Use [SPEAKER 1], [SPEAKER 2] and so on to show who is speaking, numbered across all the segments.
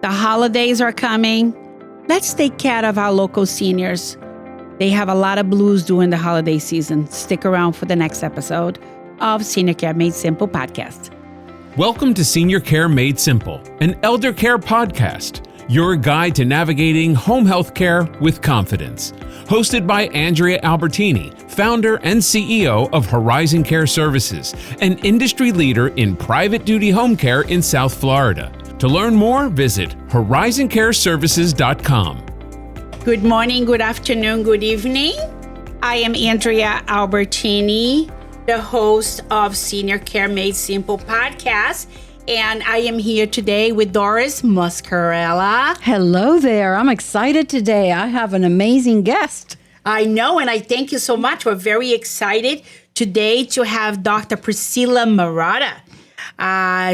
[SPEAKER 1] The holidays are coming. Let's take care of our local seniors. They have a lot of blues during the holiday season. Stick around for the next episode of Senior Care Made Simple podcast.
[SPEAKER 2] Welcome to Senior Care Made Simple, an elder care podcast, your guide to navigating home health care with confidence. Hosted by Andrea Albertini, founder and CEO of Horizon Care Services, an industry leader in private duty home care in South Florida. To learn more, visit horizoncareservices.com.
[SPEAKER 1] Good morning, good afternoon, good evening. I am Andrea Albertini, the host of Senior Care Made Simple podcast, and I am here today with Doris Muscarella.
[SPEAKER 3] Hello there. I'm excited today. I have an amazing guest.
[SPEAKER 1] I know, and I thank you so much. We're very excited today to have Dr. Priscilla Marotta.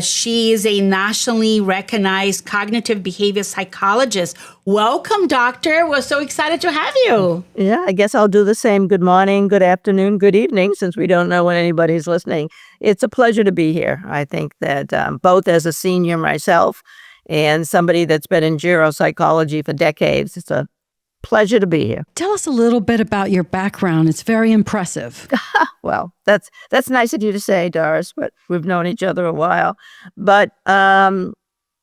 [SPEAKER 1] She is a nationally recognized cognitive behavior psychologist. Welcome, doctor. We're so excited to have you.
[SPEAKER 4] Yeah, I guess I'll do the same. Good morning, good afternoon, good evening, since we don't know when anybody's listening. It's a pleasure to be here. I think that both as a senior myself and somebody that's been in geropsychology for decades, it's a pleasure to be here.
[SPEAKER 3] Tell us a little bit about your background. It's very impressive.
[SPEAKER 4] Well, that's nice of you to say, Doris, but we've known each other a while. But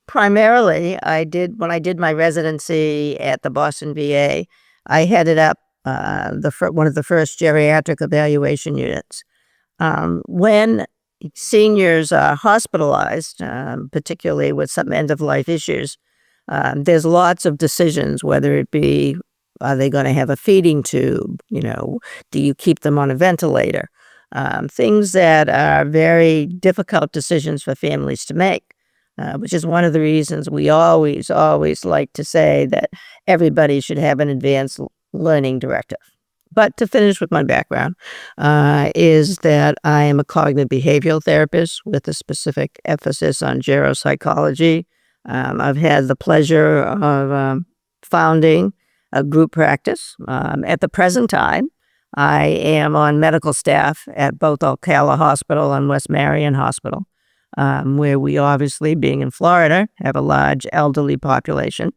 [SPEAKER 4] primarily, when I did my residency at the Boston VA, I headed up one of the first geriatric evaluation units. When seniors are hospitalized, particularly with some end-of-life issues, there's lots of decisions, whether it be, are they going to have a feeding tube? Do you keep them on a ventilator? Things that are very difficult decisions for families to make, which is one of the reasons we always like to say that everybody should have an advanced learning directive. But to finish with my background, is that I am a cognitive behavioral therapist with a specific emphasis on geropsychology. I've had the pleasure of founding a group practice. At the present time, I am on medical staff at both Ocala Hospital and West Marion Hospital, where we obviously, being in Florida, have a large elderly population.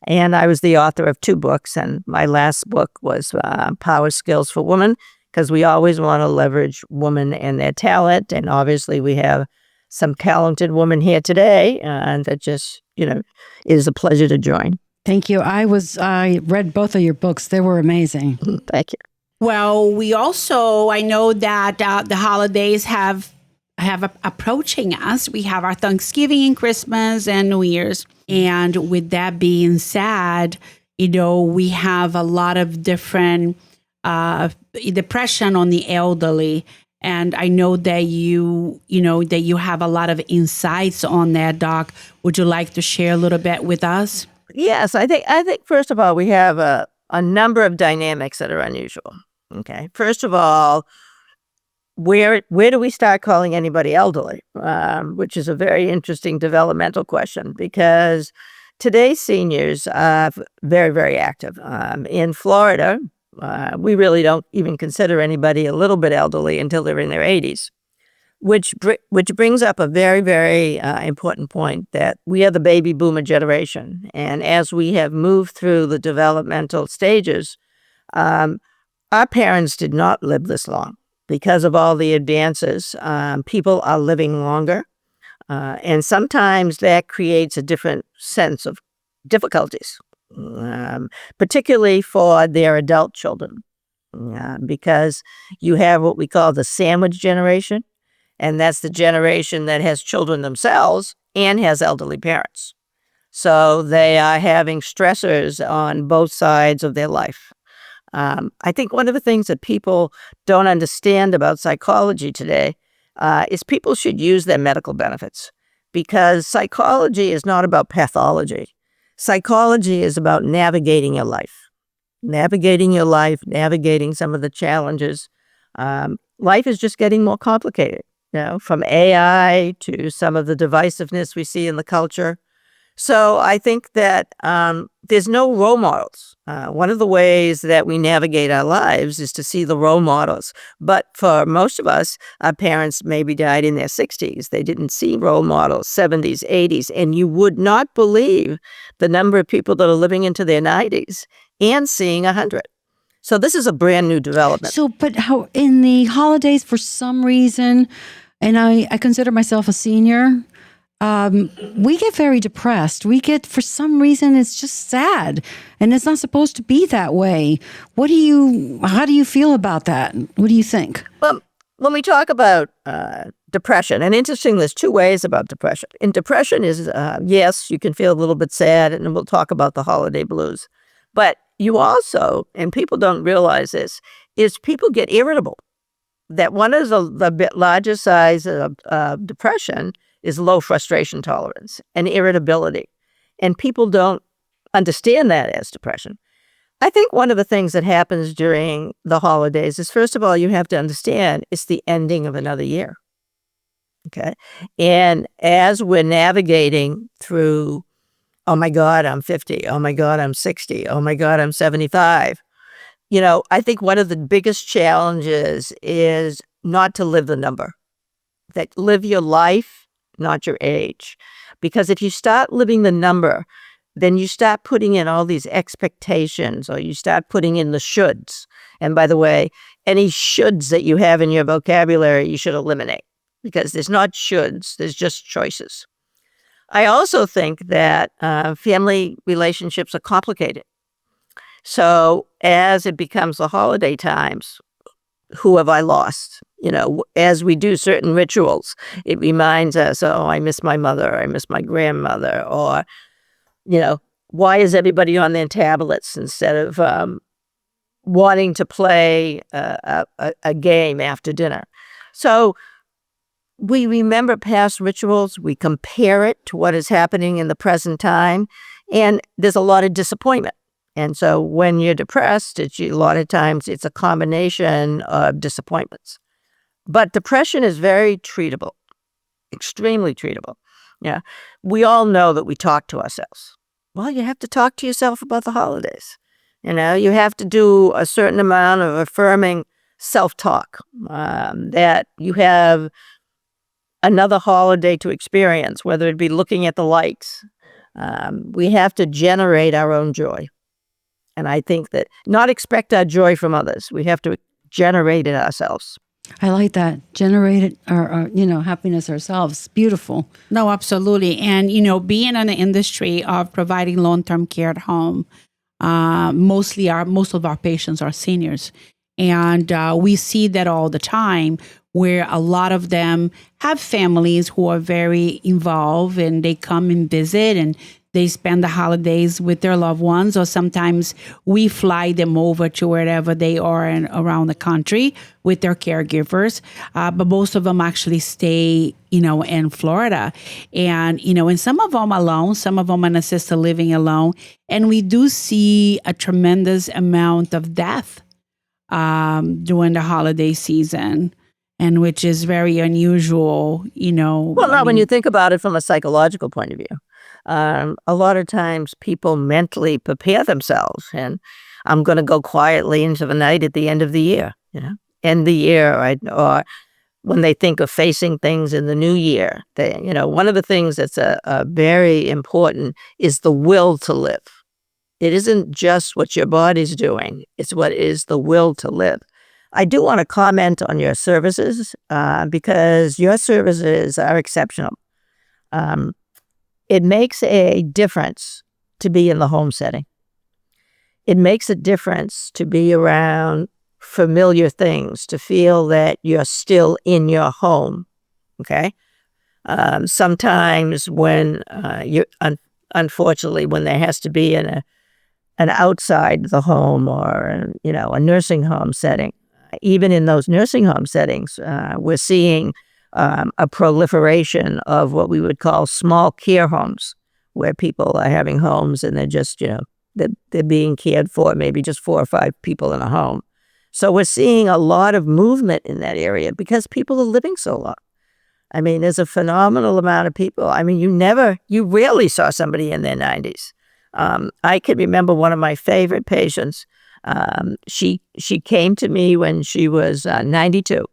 [SPEAKER 4] And I was the author of 2 books, and my last book was Power Skills for Women, because we always want to leverage women and their talent, and obviously we have some talented women here today, and that just, is a pleasure to join.
[SPEAKER 3] Thank you. I read both of your books. They were amazing.
[SPEAKER 4] Thank you.
[SPEAKER 1] Well, I know that the holidays have approaching us. We have our Thanksgiving, Christmas, and New Year's. And with that being said, we have a lot of different depression on the elderly. And I know that you have a lot of insights on that, Doc. Would you like to share a little bit with us?
[SPEAKER 4] Yes, I think first of all, we have a number of dynamics that are unusual. Okay, first of all, where do we start calling anybody elderly? Which is a very interesting developmental question, because today's seniors are very, very active. In Florida, we really don't even consider anybody a little bit elderly until they're in their 80s, which brings up a very, very important point, that we are the baby boomer generation. And as we have moved through the developmental stages, our parents did not live this long. Because of all the advances, people are living longer. And sometimes that creates a different sense of difficulties, particularly for their adult children, because you have what we call the sandwich generation, and that's the generation that has children themselves and has elderly parents. So they are having stressors on both sides of their life. I think one of the things that people don't understand about psychology today is people should use their medical benefits, because psychology is not about pathology. Psychology is about navigating your life, navigating some of the challenges. Life is just getting more complicated, from AI to some of the divisiveness we see in the culture, So I think that there's no role models. One of the ways that we navigate our lives is to see the role models. But for most of us, our parents maybe died in their 60s. They didn't see role models, 70s, 80s. And you would not believe the number of people that are living into their 90s and seeing 100. So this is a brand new development.
[SPEAKER 3] So, but how in the holidays, for some reason, and I consider myself a senior, we get very depressed. For some reason, it's just sad, and it's not supposed to be that way. How do you feel about that? What do you think?
[SPEAKER 4] Well, when we talk about depression, and interesting, there's two ways about depression. In depression is, yes, you can feel a little bit sad, and we'll talk about the holiday blues. But you also, and people don't realize this, is people get irritable. That one of the largest signs of depression is low frustration tolerance and irritability. And people don't understand that as depression. I think one of the things that happens during the holidays is, first of all, you have to understand it's the ending of another year. Okay. And as we're navigating through, oh my God, I'm 50. Oh my God, I'm 60. Oh my God, I'm 75. I think one of the biggest challenges is not to live the number, that live your life, not your age. Because if you start living the number, then you start putting in all these expectations, or you start putting in the shoulds. And by the way, any shoulds that you have in your vocabulary, you should eliminate, because there's not shoulds, there's just choices. I also think that family relationships are complicated. So as it becomes the holiday times, who have I lost? As we do certain rituals, it reminds us, oh, I miss my mother, I miss my grandmother, or, why is everybody on their tablets instead of wanting to play a game after dinner? So we remember past rituals, we compare it to what is happening in the present time, and there's a lot of disappointment. And so when you're depressed, a lot of times it's a combination of disappointments. But depression is very treatable, extremely treatable. Yeah. We all know that we talk to ourselves. Well, you have to talk to yourself about the holidays. You have to do a certain amount of affirming self-talk, that you have another holiday to experience, whether it be looking at the lights. We have to generate our own joy. And I think that not expect our joy from others. We have to generate it ourselves.
[SPEAKER 3] I like that. Generate our happiness ourselves. Beautiful.
[SPEAKER 1] No, absolutely. And, being in the industry of providing long-term care at home, most of our patients are seniors. And we see that all the time, where a lot of them have families who are very involved, and they come and visit, and they spend the holidays with their loved ones, or sometimes we fly them over to wherever they are around the country with their caregivers. But most of them actually stay, in Florida. And, and some of them alone, some of them in assisted living alone. And we do see a tremendous amount of death during the holiday season, and which is very unusual,
[SPEAKER 4] Well, when you think about it from a psychological point of view. A lot of times people mentally prepare themselves, and I'm going to go quietly into the night at the end of the year, end the year, right? Or when they think of facing things in the new year, one of the things that's a very important is the will to live. It isn't just what your body's doing, it's what is the will to live. I do want to comment on your services, because your services are exceptional. It makes a difference to be in the home setting. It makes a difference to be around familiar things, to feel that you're still in your home, okay? Sometimes when unfortunately, when there has to be an outside the home, or, a nursing home setting, even in those nursing home settings, we're seeing a proliferation of what we would call small care homes, where people are having homes and they're just, they're being cared for, maybe just 4 or 5 people in a home. So we're seeing a lot of movement in that area because people are living so long. I mean, there's a phenomenal amount of people. I mean, you rarely saw somebody in their 90s. I can remember one of my favorite patients. She came to me when she was 92.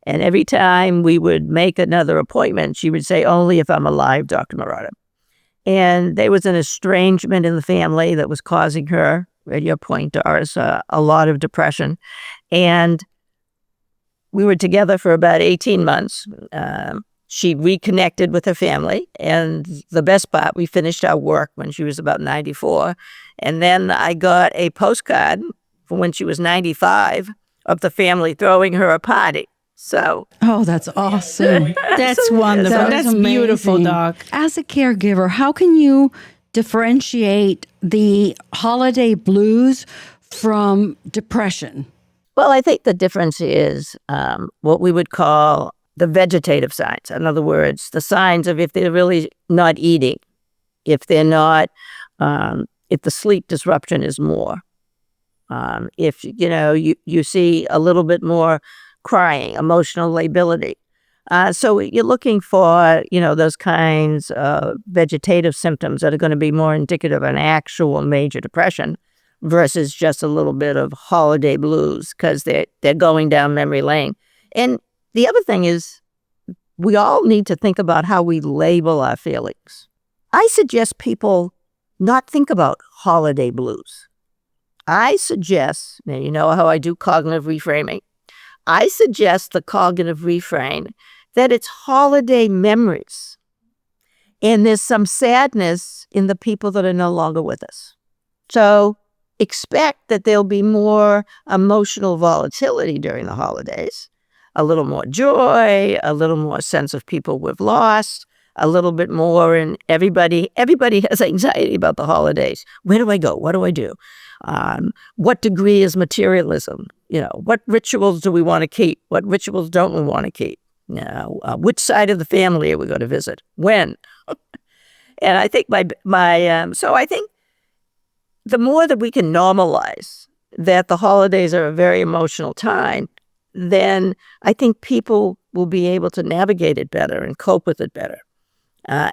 [SPEAKER 4] And every time we would make another appointment, she would say, "Only if I'm alive, Dr. Marotta." And there was an estrangement in the family that was causing her, at your point, Doris, a lot of depression. And we were together for about 18 months. She reconnected with her family. And the best part, we finished our work when she was about 94. And then I got a postcard from when she was 95 of the family throwing her a party. So,
[SPEAKER 3] Oh, that's awesome.
[SPEAKER 1] That's wonderful.
[SPEAKER 3] That is
[SPEAKER 1] That's beautiful,
[SPEAKER 3] amazing.
[SPEAKER 1] Doc.
[SPEAKER 3] As a caregiver, how can you differentiate the holiday blues from depression?
[SPEAKER 4] well, I think the difference is what we would call the vegetative signs. In other words, the signs of if they're really not eating, if they're not, if the sleep disruption is more, if, you see a little bit more crying, emotional lability. So you're looking for, those kinds of vegetative symptoms that are going to be more indicative of an actual major depression versus just a little bit of holiday blues because they're going down memory lane. And the other thing is we all need to think about how we label our feelings. I suggest people not think about holiday blues. I suggest, now you know how I do cognitive reframing. I suggest the cognitive reframe that it's holiday memories. And there's some sadness in the people that are no longer with us. So expect that there'll be more emotional volatility during the holidays, a little more joy, a little more sense of people we've lost, a little bit more, and everybody has anxiety about the holidays. Where do I go? What do I do? What degree is materialism? What rituals do we want to keep? What rituals don't we want to keep? Which side of the family are we going to visit? When? And I think so I think the more that we can normalize that the holidays are a very emotional time, then I think people will be able to navigate it better and cope with it better.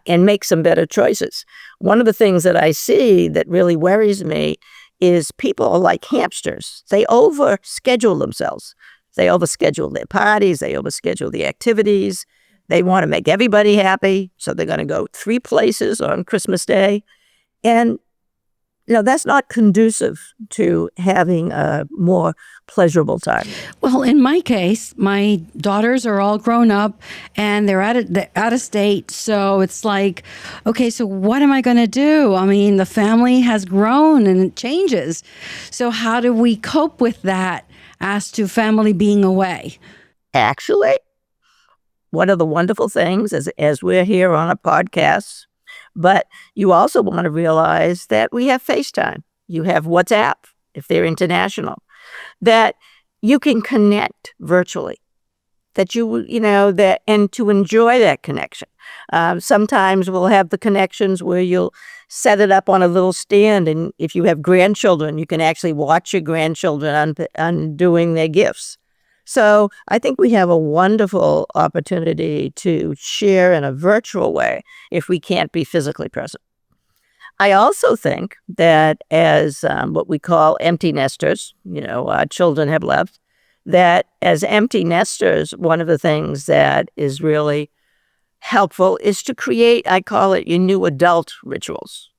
[SPEAKER 4] And make some better choices. One of the things that I see that really worries me is people are like hamsters. They overschedule themselves. They overschedule their parties. They overschedule the activities. They want to make everybody happy, so they're going to go 3 places on Christmas Day. And that's not conducive to having a more pleasurable time.
[SPEAKER 3] Well, in my case, my daughters are all grown up and they're out of state. So it's like, okay, so what am I going to do? I mean, the family has grown and it changes. So how do we cope with that as to family being away?
[SPEAKER 4] Actually, one of the wonderful things as we're here on a podcast, but you also want to realize that we have FaceTime. You have WhatsApp, if they're international, that you can connect virtually, and to enjoy that connection. Sometimes we'll have the connections where you'll set it up on a little stand, and if you have grandchildren, you can actually watch your grandchildren undoing their gifts. So I think we have a wonderful opportunity to share in a virtual way if we can't be physically present. I also think that as what we call empty nesters, our children have left, that as empty nesters, one of the things that is really helpful is to create, I call it, your new adult rituals.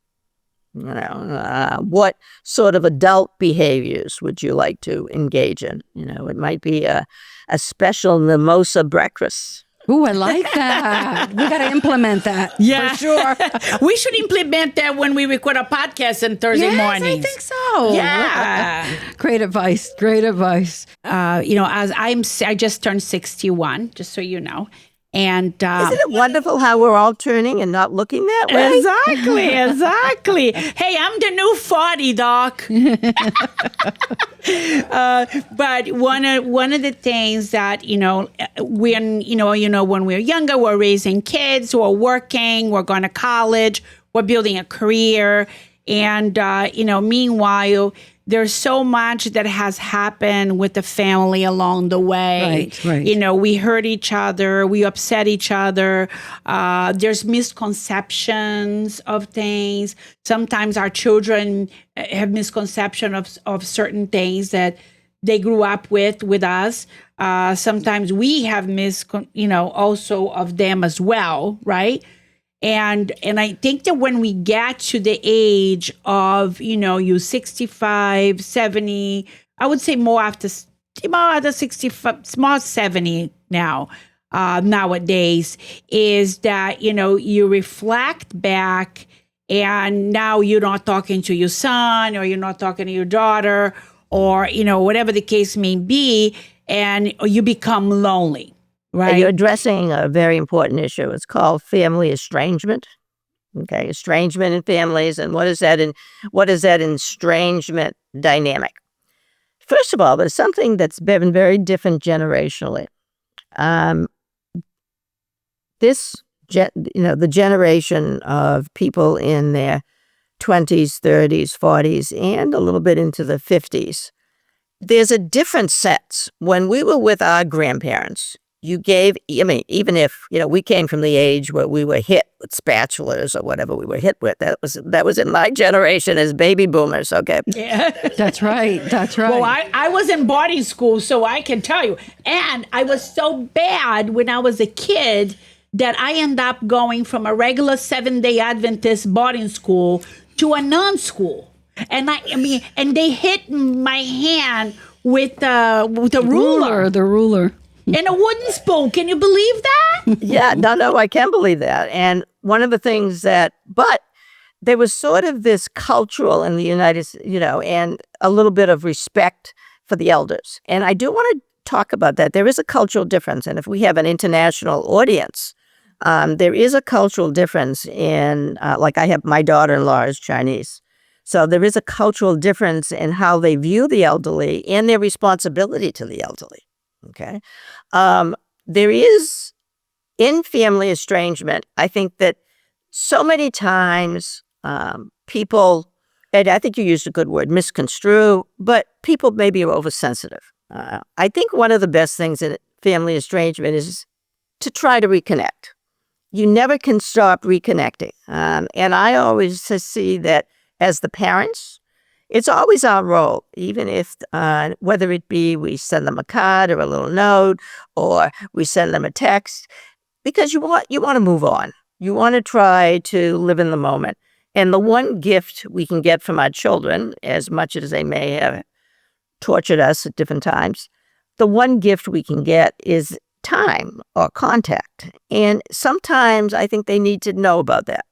[SPEAKER 4] What sort of adult behaviors would you like to engage in? It might be a special mimosa breakfast.
[SPEAKER 3] Ooh, I like that. We got to implement that.
[SPEAKER 1] Yeah,
[SPEAKER 3] for sure.
[SPEAKER 1] We should implement that when we record a podcast on Thursday mornings.
[SPEAKER 3] I think so.
[SPEAKER 1] Yeah.
[SPEAKER 3] Great advice. Great advice.
[SPEAKER 1] As I just turned 61, just so you know. And
[SPEAKER 4] isn't it wonderful how we're all turning and not looking that way?
[SPEAKER 1] Exactly. Hey, I'm the new 40, Doc. But one of the things that when we're younger, we're raising kids, we're working, we're going to college, we're building a career, and meanwhile, there's so much that has happened with the family along the way.
[SPEAKER 3] Right.
[SPEAKER 1] You know, we hurt each other, we upset each other. There's misconceptions of things. Sometimes our children have misconception of certain things that they grew up with us. Sometimes we have also of them as well, right? And I think that when we get to the age of, you 65, 70, I would say more after 65, small 70 now, nowadays, is that, you reflect back and now you're not talking to your son or you're not talking to your daughter or, whatever the case may be, and you become lonely. Right.
[SPEAKER 4] And you're addressing a very important issue. It's called family estrangement. Okay, estrangement in families, and what is that estrangement dynamic? First of all, there's something that's been very different generationally. The generation of people in their 20s, 30s, 40s, and a little bit into the 50s. There's a different sense. When we were with our grandparents, even if, we came from the age where we were hit with spatulas or whatever we were hit with, that was in my generation as baby boomers, okay?
[SPEAKER 1] Yeah.
[SPEAKER 3] That's right.
[SPEAKER 1] Well, I was in boarding school, so I can tell you. And I was so bad when I was a kid that I ended up going from a regular 7-day Adventist boarding school to a non-school. And and they hit my hand with a ruler.
[SPEAKER 3] The ruler.
[SPEAKER 1] And a wooden spoon. Can you believe that?
[SPEAKER 4] Yeah, no, I can believe that. And one of the things but there was sort of this cultural in the United States, and a little bit of respect for the elders. And I do want to talk about that. There is a cultural difference. And if we have an international audience, there is a cultural difference in, like I have my daughter-in-law is Chinese. So there is a cultural difference in how they view the elderly and their responsibility to the elderly. Okay. There is, in family estrangement, I think that so many times people, and I think you used a good word, misconstrue, but people maybe are oversensitive. I think one of the best things in family estrangement is to try to reconnect. You never can stop reconnecting. And I always see that as the parents, it's always our role, even if, whether it be we send them a card or a little note, or we send them a text, because you want to move on. You want to try to live in the moment. And the one gift we can get from our children, as much as they may have tortured us at different times, the one gift we can get is time or contact. And sometimes I think they need to know about that.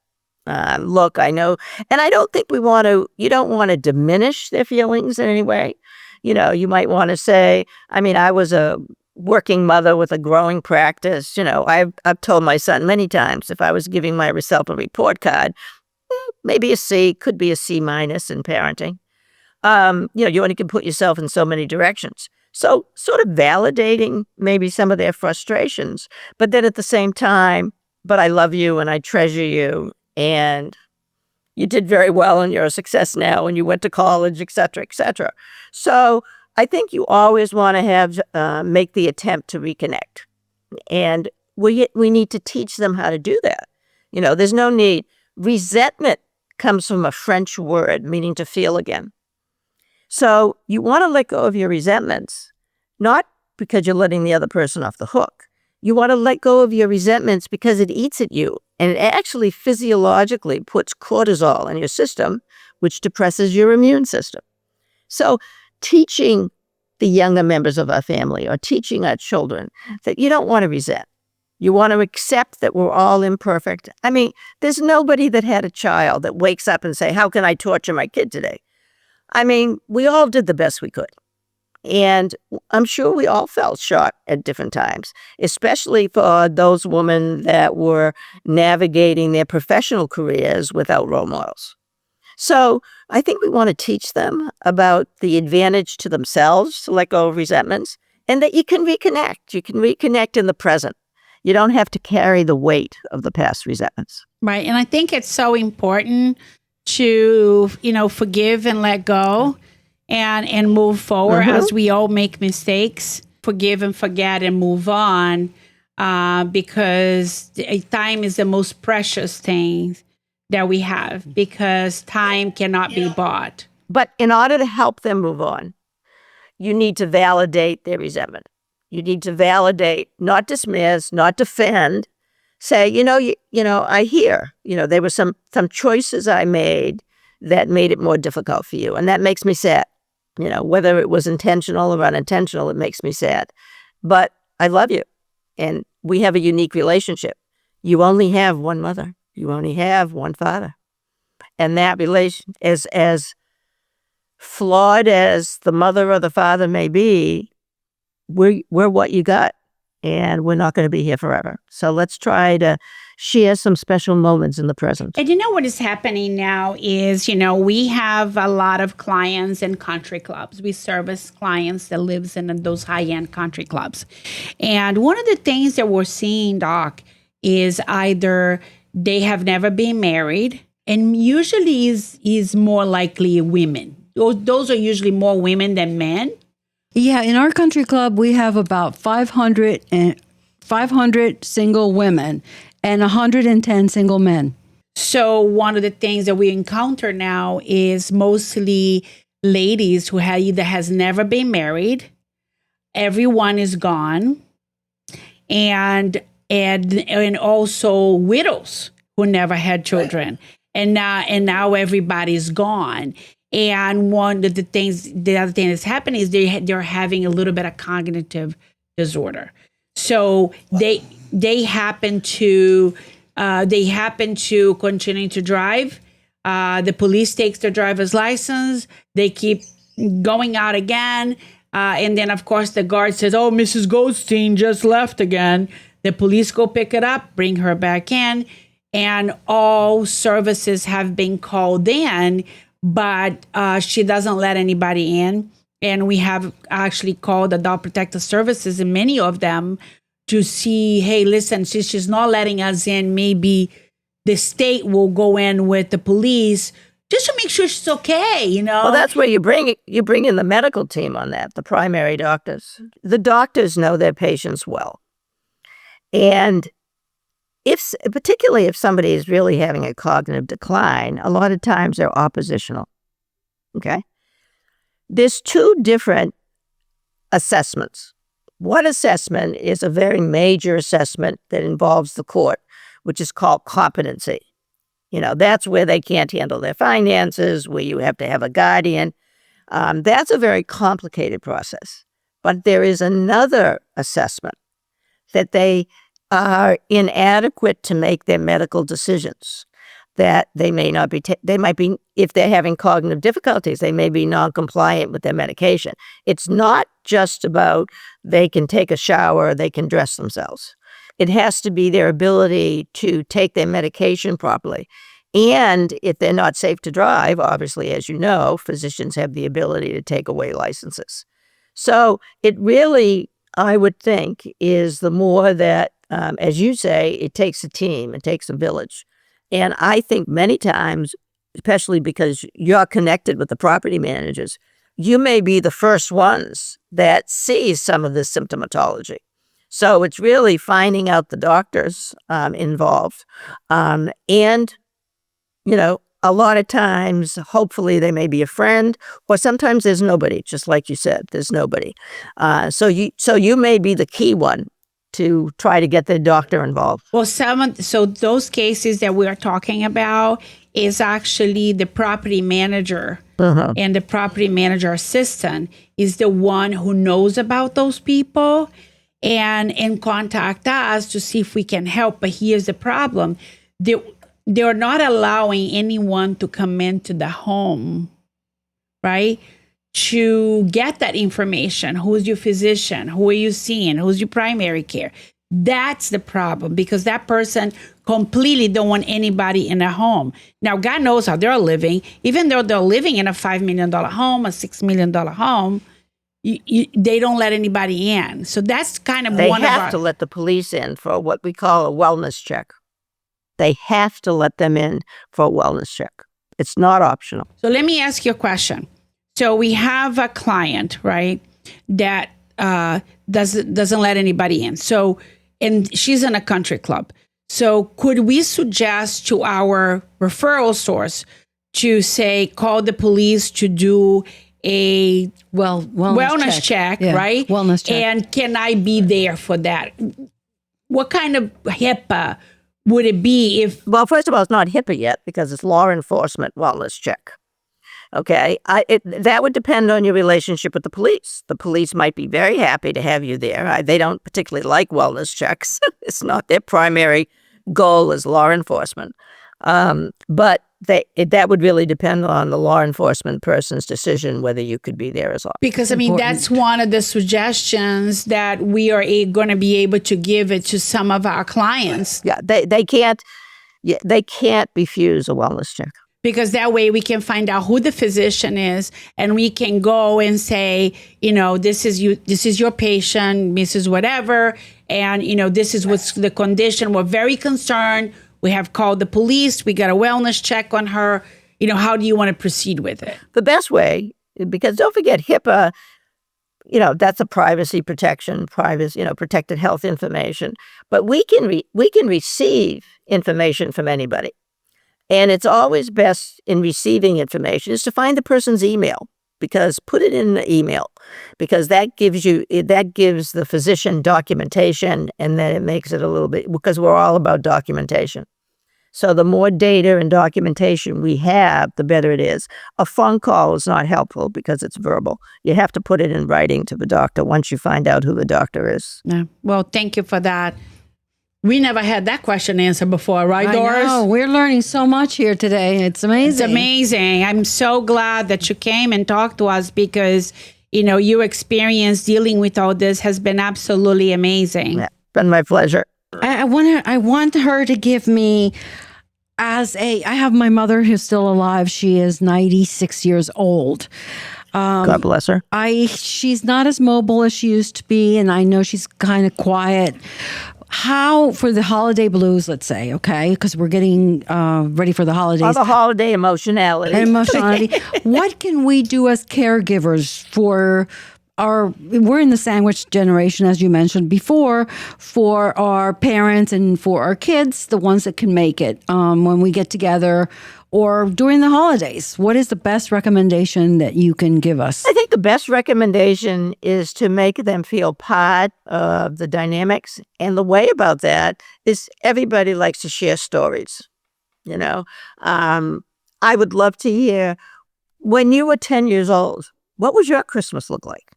[SPEAKER 4] Look, I know, and I don't think you don't want to diminish their feelings in any way. You might want to say, I was a working mother with a growing practice. I've told my son many times, if I was giving myself a report card, maybe a C, could be a C- in parenting. You only can put yourself in so many directions. So sort of validating maybe some of their frustrations, but then at the same time, but I love you and I treasure you. And you did very well and you're a success now and you went to college, et cetera, et cetera. So I think you always want to make the attempt to reconnect. And we need to teach them how to do that. There's no need. Resentment comes from a French word meaning to feel again. So you want to let go of your resentments, not because you're letting the other person off the hook. You want to let go of your resentments because it eats at you. And it actually physiologically puts cortisol in your system, which depresses your immune system. So teaching the younger members of our family or teaching our children that you don't want to resent. You want to accept that we're all imperfect. There's nobody that had a child that wakes up and say, how can I torture my kid today? We all did the best we could. And I'm sure we all fell short at different times, especially for those women that were navigating their professional careers without role models. So I think we want to teach them about the advantage to themselves to let go of resentments and that you can reconnect. You can reconnect in the present. You don't have to carry the weight of the past resentments.
[SPEAKER 1] Right. And I think it's so important to, forgive and let go. and move forward as we all make mistakes, forgive and forget and move on, because time is the most precious thing that we have, because time cannot be bought.
[SPEAKER 4] But in order to help them move on, you need to validate their resentment. You need to validate, not dismiss, not defend. Say, you know, I hear, there were some choices I made that made it more difficult for you. And that makes me sad. Whether it was intentional or unintentional, it makes me sad. But I love you. And we have a unique relationship. You only have one mother. You only have one father. And that relation, as flawed as the mother or the father may be, we're what you got. And we're not going to be here forever. So let's try to share some special moments in the present.
[SPEAKER 1] And what is happening now is, we have a lot of clients in country clubs. We service clients that lives in those high-end country clubs. And one of the things that we're seeing, Doc, is either they have never been married, and usually is more likely women. Those are usually more women than men.
[SPEAKER 3] Yeah, in our country club, we have about 500 single women and 110 single men.
[SPEAKER 1] So one of the things that we encounter now is mostly ladies who either has never been married, everyone is gone, and also widows who never had children, and now everybody's gone. And one of the other thing that's happening is they're having a little bit of cognitive disorder. So they happen to continue to drive. The police takes their driver's license. They keep going out again. And then, of course, the guard says, "Oh, Mrs. Goldstein just left again." The police go pick it up, bring her back in. And all services have been called in, but she doesn't let anybody in. And we have actually called Adult Protective Services, and many of them, to see, hey, listen, since she's not letting us in, maybe the state will go in with the police just to make sure she's okay,
[SPEAKER 4] Well, that's where you bring in the medical team on that, the primary doctors. The doctors know their patients well. And particularly if somebody is really having a cognitive decline, a lot of times they're oppositional, okay? There's two different assessments. One assessment is a very major assessment that involves the court, which is called competency. That's where they can't handle their finances, where you have to have a guardian. That's a very complicated process. But there is another assessment that they are inadequate to make their medical decisions, that they may not be, they might be, if they're having cognitive difficulties, they may be non-compliant with their medication. It's not just about they can take a shower, they can dress themselves. It has to be their ability to take their medication properly. And if they're not safe to drive, obviously, as you know, physicians have the ability to take away licenses. So it really, I would think, is the more that, as you say, it takes a team, it takes a village. And I think many times, especially because you're connected with the property managers, you may be the first ones that see some of this symptomatology. So it's really finding out the doctors involved. And, a lot of times, hopefully they may be a friend, or sometimes there's nobody, just like you said, there's nobody. So you may be the key one to try to get the doctor involved.
[SPEAKER 1] Well, so those cases that we are talking about is actually the property manager and the property manager assistant is the one who knows about those people and contact us to see if we can help. But here's the problem. They're not allowing anyone to come into the home, right? To get that information. Who's your physician? Who are you seeing? Who's your primary care? That's the problem, because that person completely don't want anybody in a home. Now, God knows how they're living. Even though they're living in a $5 million home, a $6 million home, they don't let anybody in. So that's kind of
[SPEAKER 4] they have to let the police in for what we call a wellness check. They have to let them in for a wellness check. It's not optional.
[SPEAKER 1] So let me ask you a question. So we have a client, right, that doesn't let anybody in. So, and she's in a country club. So could we suggest to our referral source to say, call the police to do a wellness check,
[SPEAKER 3] Yeah,
[SPEAKER 1] right?
[SPEAKER 3] wellness check.
[SPEAKER 1] And can I be there for that? What kind of HIPAA would it be if...
[SPEAKER 4] Well, first of all, it's not HIPAA yet because it's law enforcement wellness check. Okay, that would depend on your relationship with the police. The police might be very happy to have you there. They don't particularly like wellness checks. It's not their primary goal as law enforcement. But that would really depend on the law enforcement person's decision whether you could be there as well.
[SPEAKER 1] Because, I mean, that's one of the suggestions that we are going to be able to give it to some of our clients.
[SPEAKER 4] Yeah, they can't refuse a wellness check.
[SPEAKER 1] Because that way we can find out who the physician is and we can go and say, this is your patient, Mrs. Whatever, and, this is what's the condition. We're very concerned. We have called the police. We got a wellness check on her. How do you want to proceed with it?
[SPEAKER 4] The best way, because don't forget HIPAA, that's a privacy protection, protected health information. But we can receive information from anybody. And it's always best in receiving information is to find the person's email, because put it in the email, because that gives the physician documentation, and then it makes it a little bit, because we're all about documentation. So the more data and documentation we have, the better it is. A phone call is not helpful because it's verbal. You have to put it in writing to the doctor once you find out who the doctor is.
[SPEAKER 1] Yeah. Well, thank you for that. We never had that question answered before, right, Doris?
[SPEAKER 3] I know. We're learning so much here today. It's amazing.
[SPEAKER 1] It's amazing. I'm so glad that you came and talked to us because, your experience dealing with all this has been absolutely amazing.
[SPEAKER 4] Yeah, been my pleasure.
[SPEAKER 3] I want her to give me, I have my mother who's still alive. She is 96 years old.
[SPEAKER 4] God bless her.
[SPEAKER 3] She's not as mobile as she used to be, and I know she's kind of quiet. How, for the holiday blues, let's say, okay, because we're getting ready for the holidays.
[SPEAKER 4] All the holiday emotionality.
[SPEAKER 3] What can we do as caregivers we're in the sandwich generation, as you mentioned before, for our parents and for our kids, the ones that can make it when we get together or during the holidays. What is the best recommendation that you can give us?
[SPEAKER 4] I think the best recommendation is to make them feel part of the dynamics. And the way about that is everybody likes to share stories. I would love to hear, when you were 10 years old, what was your Christmas look like?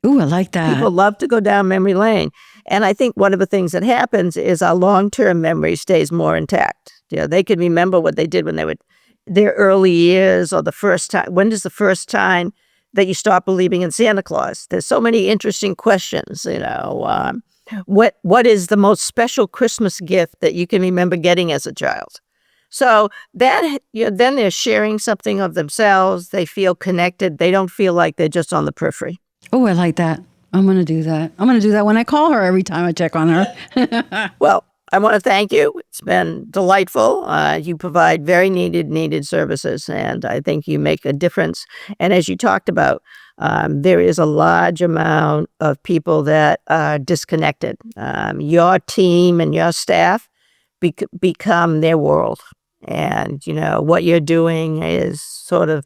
[SPEAKER 3] Ooh, I like that.
[SPEAKER 4] People love to go down memory lane. And I think one of the things that happens is our long-term memory stays more intact. They can remember what they did when they were their early years, or the first time. When is the first time that you start believing in Santa Claus? There's so many interesting questions. What is the most special Christmas gift that you can remember getting as a child? So that then they're sharing something of themselves. They feel connected. They don't feel like they're just on the periphery.
[SPEAKER 3] Oh, I like that. I'm going to do that. I'm going to do that when I call her every time I check on her.
[SPEAKER 4] Well, I want to thank you. It's been delightful. You provide very needed services, and I think you make a difference. And as you talked about, there is a large amount of people that are disconnected. Your team and your staff become their world. And, what you're doing is sort of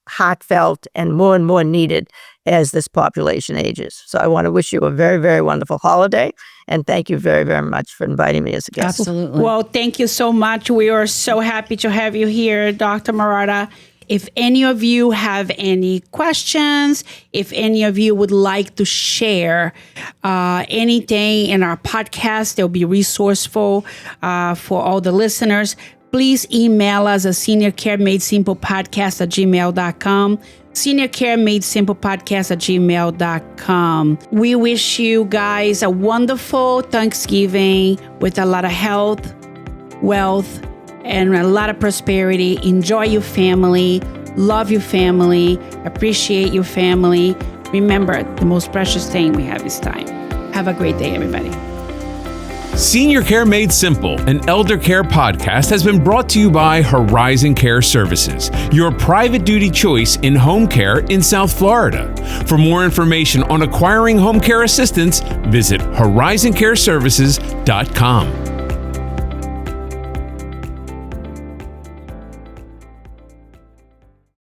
[SPEAKER 4] heartfelt and more needed as this population ages. So I want to wish you a very, very wonderful holiday. And thank you very, very much for inviting me as a guest.
[SPEAKER 3] Absolutely.
[SPEAKER 1] Well, thank you so much. We are so happy to have you here, Dr. Marotta. If any of you have any questions, if any of you would like to share anything in our podcast, they'll be resourceful for all the listeners. Please email us at seniorcaremadesimple@gmail.com. seniorcaremadesimple@gmail.com. We wish you guys a wonderful Thanksgiving with a lot of health, wealth, and a lot of prosperity. Enjoy your family. Love your family. Appreciate your family. Remember, the most precious thing we have is time. Have a great day, everybody.
[SPEAKER 2] Senior Care Made Simple, an elder care podcast, has been brought to you by Horizon Care Services, your private duty choice in home care in South Florida. For more information on acquiring home care assistance, visit horizoncareservices.com.